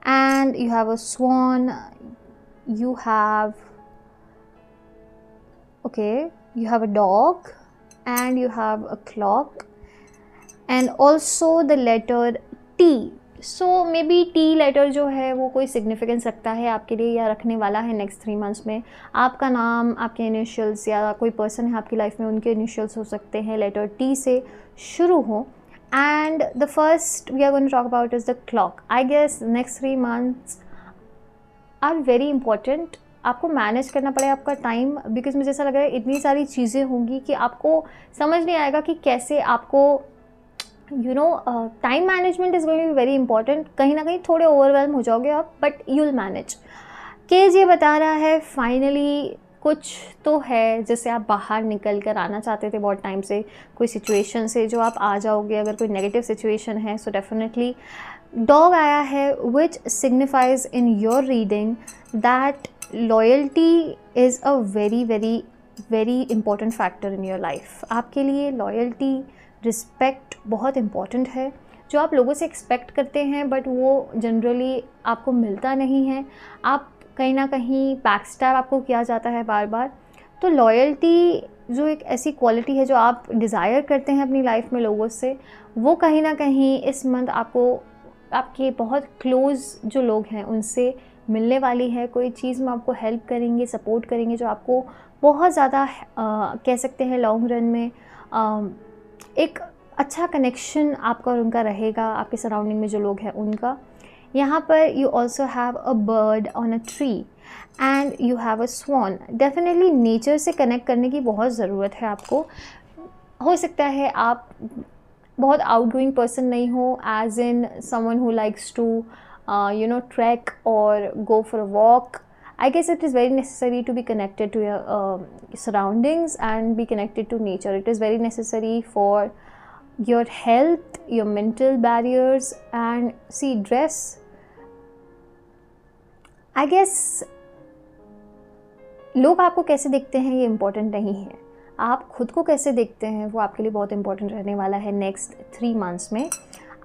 and you have a swan, you have, okay, you have a dog, and you have a clock, and also the letter T. So maybe T letter जो है वो कोई significance रखता है आपके लिए या रखने वाला है नेक्स्ट 3 मंथ्स में। आपका नाम, आपके इनिशियल्स या कोई पर्सन है आपकी लाइफ में उनके इनिशियल्स हो सकते हैं लेटर टी से शुरू हो। And the first we are going to talk about is the clock. I guess next 3 months are very important. आपको मैनेज करना पड़ेगा आपका टाइम, बिकॉज मुझे ऐसा लग रहा है इतनी सारी चीज़ें होंगी कि आपको समझ नहीं आएगा कि कैसे आपको time management is going to be very important. कहीं ना कहीं थोड़े ओवरवेल्म हो जाओगे आप, but you will manage. Cage ये बता रहा है फाइनली कुछ तो है जिससे आप बाहर निकल कर आना चाहते थे बहुत टाइम से, कोई सिचुएशन से जो आप आ जाओगे। अगर कोई नेगेटिव सिचुएशन है सो डेफिनेटली डॉग आया है, which signifies in your reading that loyalty is a very very very important factor in your life. आपके लिए लॉयल्टी, रिस्पेक्ट बहुत इम्पॉर्टेंट है, जो आप लोगों से एक्सपेक्ट करते हैं बट वो जनरली आपको मिलता नहीं है। आप कहीं ना कहीं बैकस्टैब आपको किया जाता है बार बार। तो लॉयल्टी जो एक ऐसी क्वालिटी है जो आप डिज़ायर करते हैं अपनी लाइफ में लोगों से, वो कहीं ना कहीं इस मंथ आपको आपके बहुत क्लोज़ जो लोग हैं उनसे मिलने वाली है। कोई चीज़ में आपको हेल्प करेंगे, सपोर्ट करेंगे, जो आपको बहुत ज़्यादा कह सकते हैं लॉन्ग रन में एक अच्छा कनेक्शन आपका और उनका रहेगा, आपके सराउंडिंग में जो लोग हैं उनका। यहाँ पर you also have a bird on a tree and you have a sworn. Definitely nature से कनेक्ट करने की बहुत ज़रूरत है आपको। हो सकता है आप बहुत आउटगोइंग पर्सन नहीं हो, as in someone who likes to track और go for a walk. I guess it is very necessary to be connected to your surroundings and be connected to nature. It is very necessary for your health, your mental barriers, and see dress. I guess लोग आपको कैसे देखते हैं ये important नहीं है, आप खुद को कैसे देखते हैं वो आपके लिए बहुत इम्पोर्टेंट रहने वाला है नेक्स्ट 3 मंथ्स में।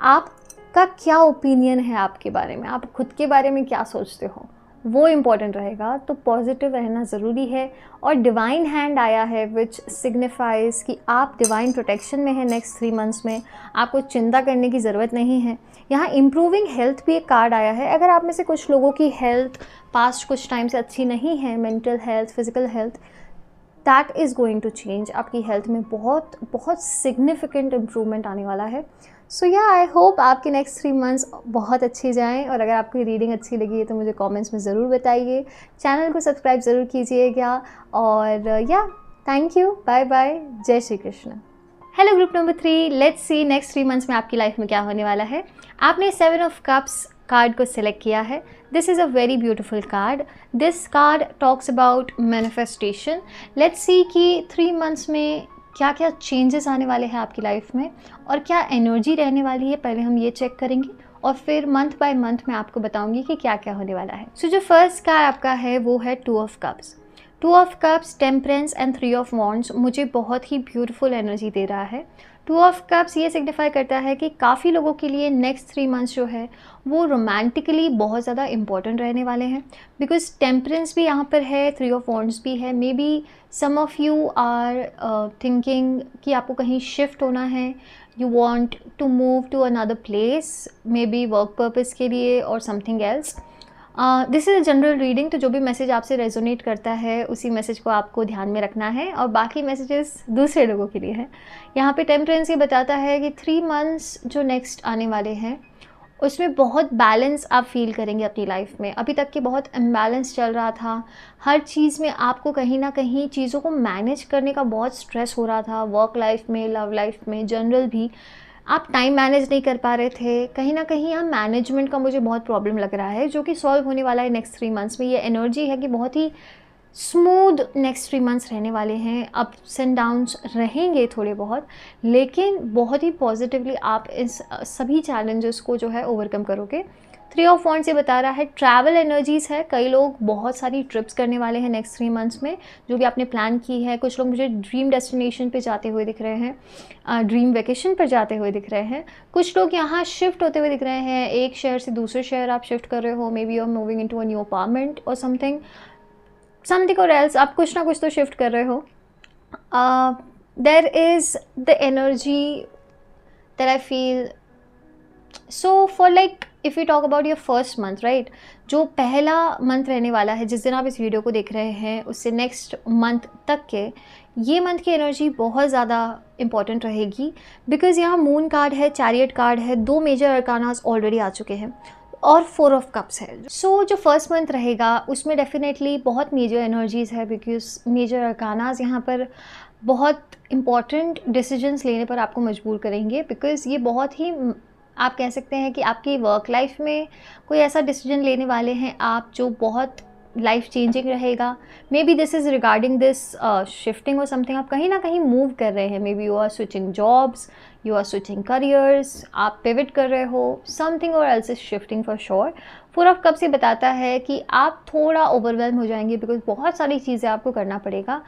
आपका क्या ओपिनियन है आपके बारे में, आप खुद के बारे में क्या सोचते हो, वो इम्पॉर्टेंट रहेगा। तो पॉजिटिव रहना ज़रूरी है। और डिवाइन हैंड आया है विच सिग्निफाइज कि आप डिवाइन प्रोटेक्शन में है नेक्स्ट 3 मंथ्स में, आपको चिंता करने की ज़रूरत नहीं है। यहाँ इम्प्रूविंग हेल्थ भी एक कार्ड आया है। अगर आप में से कुछ लोगों की हेल्थ पास्ट कुछ टाइम से अच्छी नहीं है, mental health, physical health, that is going to change. आपकी हेल्थ में बहुत बहुत सिग्निफिकेंट इम्प्रूवमेंट आने वाला है। सो या आई होप आपके नेक्स्ट 3 मंथ्स बहुत अच्छे जाएं। और अगर आपको रीडिंग अच्छी लगी है तो मुझे कमेंट्स में ज़रूर बताइए, चैनल को सब्सक्राइब ज़रूर कीजिएगा। और या थैंक यू, बाय बाय, जय Shri Krishna. Hello group number 3, let's see next 3 months में आपकी लाइफ में क्या होने वाला है। आपने 7 ऑफ कप्स कार्ड को सिलेक्ट किया है। This is a very beautiful card. This card talks about manifestation. Let's see कि 3 मंथ्स में क्या क्या चेंजेस आने वाले हैं आपकी लाइफ में और क्या एनर्जी रहने वाली है, पहले हम ये चेक करेंगे और फिर मंथ बाय मंथ मैं आपको बताऊंगी कि क्या क्या होने वाला है। सो जो फर्स्ट कार्ड आपका है वो है 2 of cups. 2 of cups, temperance and 3 of wands मुझे बहुत ही ब्यूटीफुल एनर्जी दे रहा है। टू ऑफ कप्स ये सिग्निफाई करता है कि काफ़ी लोगों के लिए नेक्स्ट 3 मंथ्स जो है वो रोमांटिकली बहुत ज़्यादा इंपॉर्टेंट रहने वाले हैं, बिकॉज टेम्परेंस भी यहाँ पर है, 3 ऑफ वॉन्ड्स भी है। Maybe some of you are thinking कि आपको कहीं शिफ्ट होना है, you want to move to another place, maybe work purpose के लिए और something else. This is a general reading, तो जो भी मैसेज आपसे रेजोनेट करता है उसी मैसेज को आपको ध्यान में रखना है, और बाकी मैसेजेस दूसरे लोगों के लिए हैं। यहाँ पे टेम्परेंस ये बताता है कि 3 मंथ्स जो नेक्स्ट आने वाले हैं उसमें बहुत बैलेंस आप फील करेंगे अपनी लाइफ में। अभी तक के बहुत इम्बैलेंस चल रहा था, हर चीज़ में आपको कहीं ना कहीं चीज़ों को मैनेज करने का बहुत स्ट्रेस हो रहा था, वर्क लाइफ में, लव लाइफ में, जनरल भी आप टाइम मैनेज नहीं कर पा रहे थे। कहीं ना कहीं यहाँ मैनेजमेंट का मुझे बहुत प्रॉब्लम लग रहा है, जो कि सॉल्व होने वाला है नेक्स्ट 3 मंथ्स में। ये एनर्जी है कि बहुत ही स्मूथ नेक्स्ट 3 मंथ्स रहने वाले हैं। अप्स एंड डाउन्स रहेंगे थोड़े बहुत, लेकिन बहुत ही पॉजिटिवली आप इस सभी चैलेंजेस को जो है ओवरकम करोगे। 3 ऑफ वॉन्ड्स ये बता रहा है ट्रैवल एनर्जीज़ है, कई लोग बहुत सारी ट्रिप्स करने वाले हैं नेक्स्ट 3 मंथ्स में, जो कि आपने प्लान की है। कुछ लोग मुझे ड्रीम डेस्टिनेशन पे जाते हुए दिख रहे हैं, ड्रीम वेकेशन पर जाते हुए दिख रहे हैं। कुछ लोग यहाँ शिफ्ट होते हुए दिख रहे हैं, एक शहर से दूसरे शहर आप शिफ्ट कर रहे हो, maybe you are moving into a new apartment और समथिंग और एल्स, आप कुछ ना कुछ तो शिफ्ट कर रहे हो। There is the energy that I feel. So for like if you talk about your first month, right, जो पहला मंथ रहने वाला है जिस दिन आप इस वीडियो को देख रहे हैं, उससे नेक्स्ट मंथ तक के ये मंथ की एनर्जी बहुत ज़्यादा इंपॉर्टेंट रहेगी, बिकॉज़ यहाँ मून कार्ड है, चैरियट कार्ड है, 2 मेजर अरकानास ऑलरेडी आ चुके हैं और 4 ऑफ कप्स है। सो जो फर्स्ट मंथ रहेगा उसमें डेफिनेटली बहुत मेजर एनर्जीज़ है, बिकॉज मेजर अरकानास यहाँ पर बहुत इंपॉर्टेंट डिसीजंस लेने पर आपको मजबूर करेंगे, बिकॉज़ ये बहुत ही, आप कह सकते हैं कि आपकी वर्क लाइफ में कोई ऐसा डिसीजन लेने वाले हैं आप जो बहुत लाइफ चेंजिंग रहेगा। Maybe this is regarding this shifting और समथिंग, आप कहीं ना कहीं मूव कर रहे हैं, maybe you are switching jobs, you are switching careers, आप पिवट कर रहे हो, समथिंग और else is shifting for sure. 4 of cups ये बताता है कि आप थोड़ा ओवरवेल्म हो जाएंगे, बिकॉज बहुत सारी चीज़ें आपको करना पड़ेगा।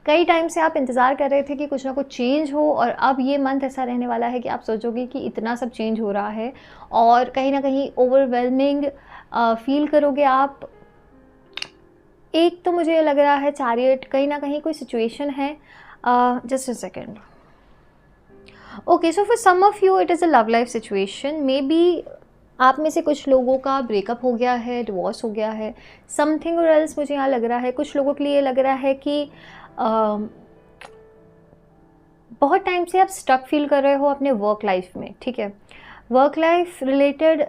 कई टाइम से आप इंतज़ार कर रहे थे कि कुछ ना कुछ चेंज हो, और अब ये मंथ ऐसा रहने वाला है कि आप सोचोगे कि इतना सब चेंज हो रहा है और कहीं ना कहीं ओवरवेलमिंग फील करोगे आप। एक तो मुझे लग रहा है चैरियट, कहीं ना कहीं कोई सिचुएशन है, just a second. Okay, so for some of you it is a love life situation. Maybe आप में से कुछ लोगों का ब्रेकअप हो गया है, डिवोर्स हो गया है, समथिंग और एल्स मुझे यहाँ लग रहा है। कुछ लोगों के लिए लग रहा है कि बहुत टाइम से आप स्टक फील कर रहे हो अपने वर्क लाइफ में, ठीक है, वर्क लाइफ रिलेटेड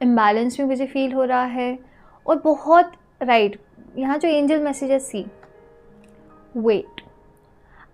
इम्बैलेंस में मुझे फील हो रहा है। और बहुत राइट, यहाँ जो एंजल मैसेज है, सी वेट,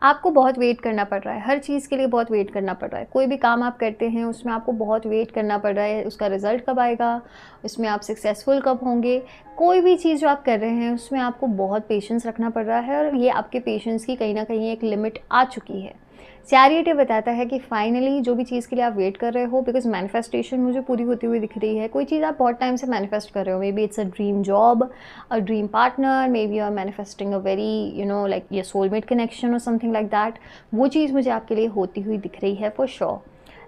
आपको बहुत वेट करना पड़ रहा है, हर चीज़ के लिए बहुत वेट करना पड़ रहा है। कोई भी काम आप करते हैं उसमें आपको बहुत वेट करना पड़ रहा है, उसका रिज़ल्ट कब आएगा, उसमें आप सक्सेसफुल कब होंगे। कोई भी चीज़ जो आप कर रहे हैं उसमें आपको बहुत पेशेंस रखना पड़ रहा है, और ये आपके पेशेंस की कहीं ना कहीं एक लिमिट आ चुकी है। चैरियट ये बताता है कि फाइनली जो भी चीज़ के लिए आप वेट कर रहे हो, बिकॉज मैनिफेस्टेशन मुझे पूरी होती हुई दिख रही है। कोई चीज़ आप बहुत टाइम से मैनिफेस्ट कर रहे हो, maybe it's a dream job, a dream partner, maybe you are manifesting a very like ये सोलमेट कनेक्शन और समथिंग लाइक दैट। वो चीज़ मुझे आपके लिए होती हुई दिख रही है for sure.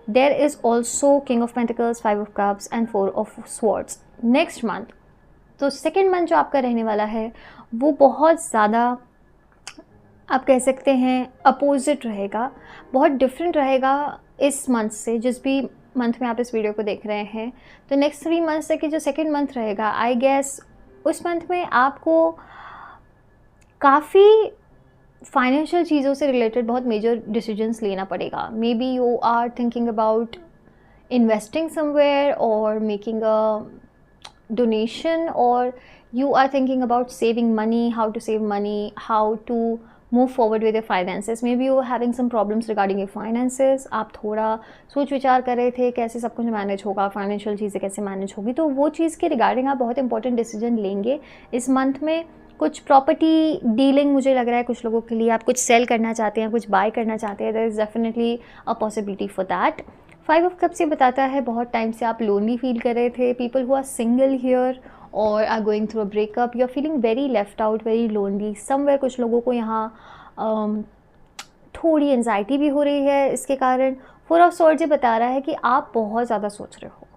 There is also king of pentacles, 5 of cups and 4 of swords next month. तो सेकेंड मंथ जो आपका रहने वाला है वो बहुत ज़्यादा, आप कह सकते हैं, अपोजिट रहेगा, बहुत डिफरेंट रहेगा इस मंथ से, जिस भी मंथ में आप इस वीडियो को देख रहे हैं। तो नेक्स्ट 3 मंथ्स तक की जो सेकेंड मंथ रहेगा, आई गेस उस मंथ में आपको काफ़ी फाइनेंशियल चीज़ों से रिलेटेड बहुत मेजर डिसीजंस लेना पड़ेगा। Maybe you are thinking about investing somewhere और making a donation, or you are thinking about saving money, how to save money, how to move forward with your finances. Maybe you are having some problems regarding your finances. आप थोड़ा सोच विचार कर रहे थे कैसे सब कुछ मैनेज होगा, फाइनेंशियल चीज़ें कैसे मैनेज होगी, तो वो चीज़ के रिगार्डिंग आप बहुत इंपॉर्टेंट डिसीजन लेंगे इस मंथ में। कुछ प्रॉपर्टी डीलिंग मुझे लग रहा है कुछ लोगों के लिए, आप कुछ सेल करना चाहते हैं, कुछ बाय करना चाहते हैं, there is definitely a possibility for that. 5 of cups ये बताता है बहुत टाइम से आप लोनली फील कर रहे थे, people who are single here और are going through a breakup, you are feeling very left out, very lonely somewhere. कुछ लोगों को यहाँ थोड़ी एंजाइटी भी हो रही है इसके कारण। 4 ऑफ सॉर्ड्स ये बता रहा है कि आप बहुत ज़्यादा सोच रहे हो।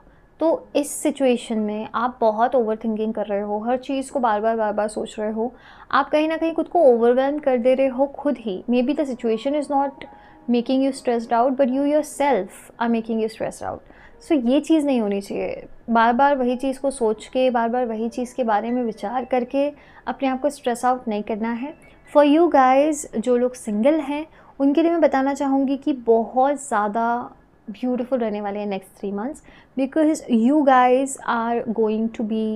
तो इस सिचुएशन में आप बहुत ओवर थिंकिंग कर रहे हो, हर चीज़ को बार बार सोच रहे हो, आप कहीं ना कहीं खुद को ओवरवेलम कर दे रहे हो खुद ही। Maybe the situation is not making you stressed out, but you yourself are making you stressed out. So ये चीज़ नहीं होनी चाहिए। बार बार वही चीज़ को सोच के, बार बार वही चीज़ के बारे में विचार करके अपने आप को स्ट्रेस आउट नहीं करना है। फॉर यू गाइज जो लोग सिंगल हैं उनके लिए मैं बताना चाहूँगी कि बहुत ज़्यादा ब्यूटीफुल रहने वाले हैं next 3 months, because you guys are going to be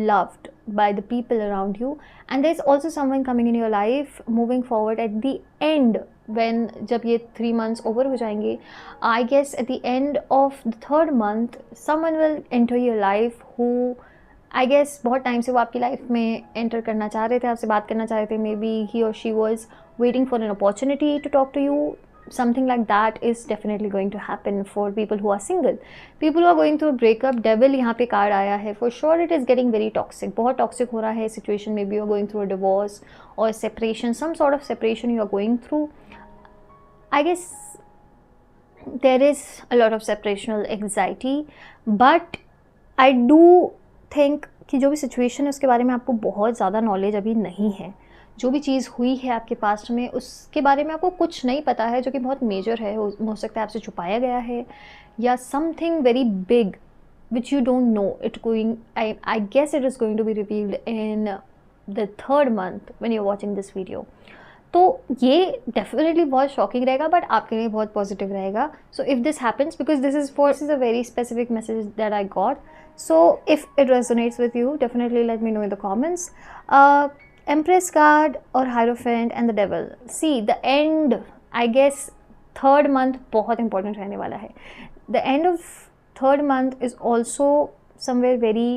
loved by the people around you, and there's also someone coming in your life moving forward at the end, when जब ये 3 months over हो जाएंगे, I guess at the end of the 3rd month someone will enter your life who I guess बहुत time से वो आपकी life में enter करना चाह रहे थे, आपसे बात करना चाह रहे थे। May be he or she was waiting for an opportunity to talk to you. Something like that is definitely going to happen for people who are single. People who are going through a breakup, devil यहाँ पे card आया है, for sure it is getting very toxic. बहुत toxic हो रहा है situation. Maybe you are going through a divorce or separation, some sort of separation you are going through. I guess there is a lot of separational anxiety, but I do think कि जो भी situation है उसके बारे में आपको बहुत ज़्यादा knowledge अभी नहीं है। जो भी चीज़ हुई है आपके पास्ट में उसके बारे में आपको कुछ नहीं पता है, जो कि बहुत मेजर है, हो सकता है आपसे छुपाया गया है, या something very big which you don't know it going, I guess it is going to be revealed in the 3rd month when you are watching this video. तो ये डेफिनेटली बहुत शॉकिंग रहेगा, बट आपके लिए बहुत पॉजिटिव रहेगा। So if this happens, because this is a very specific message that I got, so if it resonates with you definitely let me know in the comments. Empress card और Hierophant and the Devil. See the end, I guess 3rd month बहुत important रहने वाला है। The end of 3rd month is also somewhere very,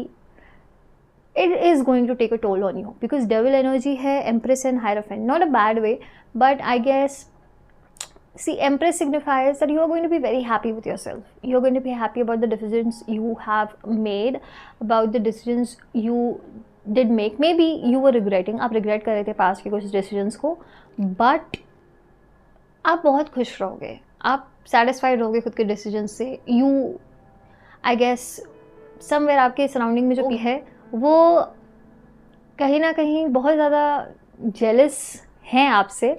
it is going to take a toll on you, because Devil energy है, Empress and Hierophant, not a bad way, but I guess see Empress signifies that you are going to be very happy with yourself. You are going to be happy about the decisions you have made, about the decisions you did make. Maybe you were regretting, आप regret कर रहे थे past के कुछ decisions को, but आप बहुत खुश रहोगे, आप satisfied रहोगे खुद के decisions से। You, I guess, somewhere आपके surrounding में जो भी है वो कहीं ना कहीं बहुत ज़्यादा jealous हैं आपसे।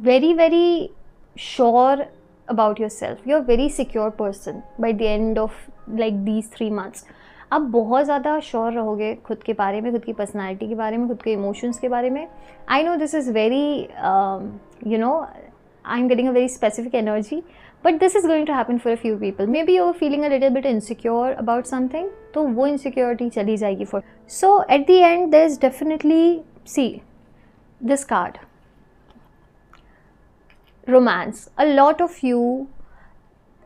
Very very sure about yourself. You are very secure person by the end of like these 3 months. आप बहुत ज़्यादा श्योर रहोगे खुद के बारे में, खुद की पर्सनैलिटी के बारे में, खुद के इमोशंस के बारे में। I know this is very you know I am getting a very specific energy, but this is going to happen for a few people. Maybe you are feeling a little bit insecure about something, तो वो insecurity चली जाएगी for. So at the end there is definitely, see this card, romance. A lot of you,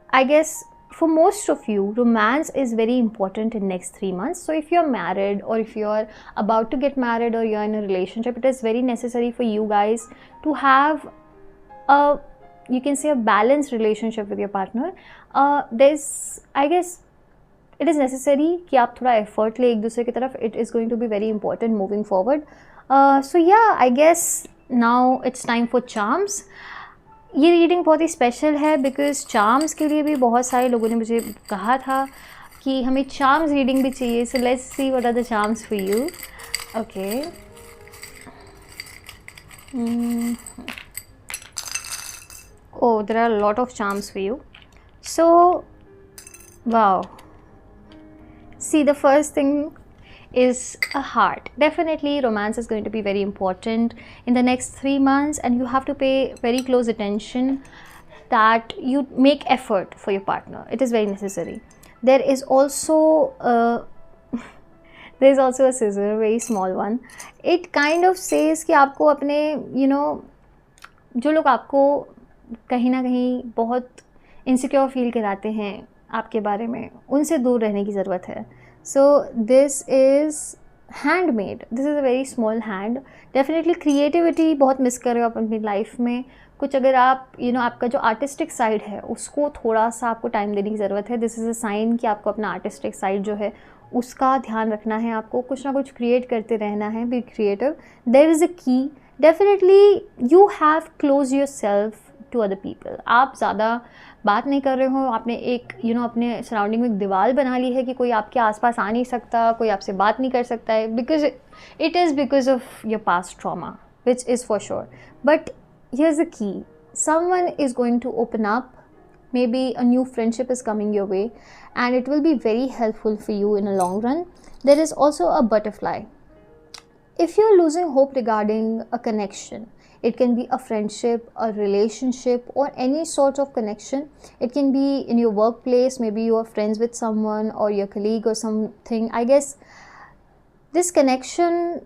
I guess for most of you, romance is very important in next 3 months. So if you're married, or if you're about to get married, or you're in a relationship, it is very necessary for you guys to have a, you can say, a balanced relationship with your partner. There's, I guess it is necessary कि आप थोड़ा effort ले एक दूसरे की तरफ. It is going to be very important moving forward. So yeah, I guess now it's time for charms. ये reading बहुत ही स्पेशल है, बिकॉज चार्म्स के लिए भी बहुत सारे लोगों ने मुझे कहा था कि हमें चार्म्स रीडिंग भी चाहिए। So let's see what are the charms for you. Okay, oh, there are a lot of charms for you. So wow, see, the first thing is a heart. Definitely romance is going to be very important in the next 3 months, and you have to pay very close attention that you make effort for your partner. It is very necessary. There is also there is also a scissor, very small one. It kind of says कि आपको अपने जो लोग आपको कहीं ना कहीं बहुत इनसिक्योर फील कराते हैं आपके बारे में, उनसे दूर रहने की ज़रूरत है। So this is handmade. This is a very small hand. Definitely creativity बहुत मिस कर रहे हो आप अपनी लाइफ में। कुछ अगर आप आपका जो आर्टिस्टिक साइड है उसको थोड़ा सा आपको टाइम देने की ज़रूरत है। दिस इज़ अ साइन कि आपको अपना आर्टिस्टिक साइड जो है उसका ध्यान रखना है, आपको कुछ ना कुछ क्रिएट करते रहना है, be creative. There is a key definitely you have close yourself to other people. आप ज़्यादा बात नहीं कर रहे हो, आपने एक अपने सराउंडिंग में एक दीवार बना ली है कि कोई आपके आसपास आ नहीं सकता, कोई आपसे बात नहीं कर सकता है, because it is because of your past trauma, which is for sure. But here's the key: someone is going to open up, maybe a new friendship is coming your way, and it will be very helpful for you in a long run. There is also a butterfly. If you're losing hope regarding a connection, it can be a friendship, a relationship, or any sort of connection. It can be in your workplace, maybe you are friends with someone or your colleague or something. I guess this connection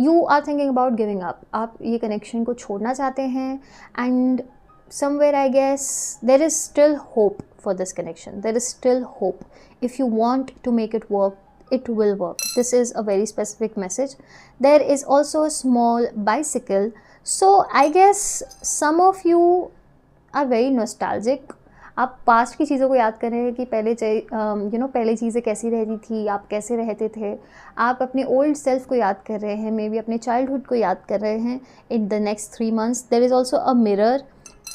you are thinking about giving up. आप ये connection को छोड़ना चाहते हैं, and somewhere I guess there is still hope for this connection. There is still hope. If you want to make it work, it will work. This is a very specific message. There is also a small bicycle. So I guess some of you are very nostalgic. आप past की चीज़ों को याद कर रहे हैं कि पहले पहले चीज़ें कैसी रहती थी, आप कैसे रहते थे. आप अपने ओल्ड सेल्फ को याद कर रहे हैं, मे बी अपने चाइल्डहुड को याद कर रहे हैं. In the next 3 months there is also a mirror.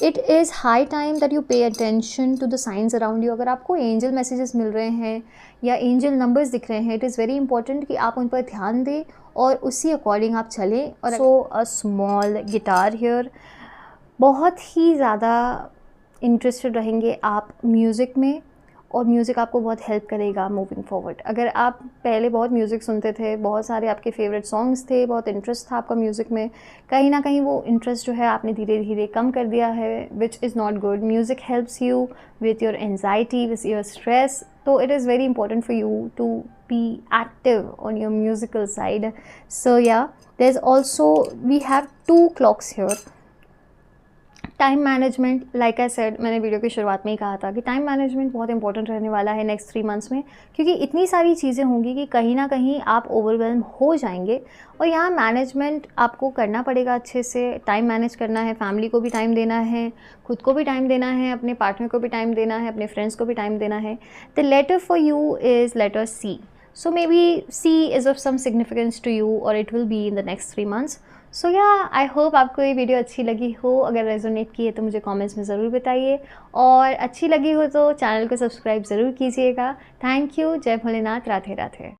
It is high time that you pay attention to the science around you. अगर आपको एंजल मैसेजेस मिल रहे हैं या एंजल नंबर्स दिख रहे हैं, इट इज़ वेरी इंपॉर्टेंट कि आप उन पर ध्यान दें और उसी अकॉर्डिंग आप चलें. और सो अ स्मॉल गिटार हियर. बहुत ही ज़्यादा इंटरेस्टेड रहेंगे आप म्यूज़िक में, और म्यूज़िक आपको बहुत हेल्प करेगा मूविंग फॉरवर्ड. अगर आप पहले बहुत म्यूज़िक सुनते थे, बहुत सारे आपके फेवरेट सॉन्ग्स थे, बहुत इंटरेस्ट था आपका म्यूज़िक में, कहीं ना कहीं वो इंटरेस्ट जो है आपने धीरे धीरे कम कर दिया है, which is not good. Music helps you with your anxiety, with your stress. तो it is very important for you to be active on your musical side. So yeah there is also we have 2 clocks here. Time management, like I said, मैंने video की शुरुआत में ही कहा था कि time management बहुत important रहने वाला है नेक्स्ट 3 months में, क्योंकि इतनी सारी चीज़ें होंगी कि कहीं ना कहीं आप ओवरवेल्म हो जाएंगे. और यहाँ मैनेजमेंट आपको करना पड़ेगा अच्छे से. टाइम मैनेज करना है, फैमिली को भी टाइम देना है, खुद को भी टाइम देना है, अपने पार्टनर को भी टाइम देना है, अपने फ्रेंड्स को भी टाइम देना है. The letter for you is letter C. So maybe C is of some significance to you, or it will be in the next 3 months. So yeah, I hope आपको ये video अच्छी लगी हो. अगर रेजोनेट की है तो मुझे कमेंट्स में ज़रूर बताइए, और अच्छी लगी हो तो चैनल को सब्सक्राइब ज़रूर कीजिएगा. Thank you. जय भोलेनाथ. राधे राधे.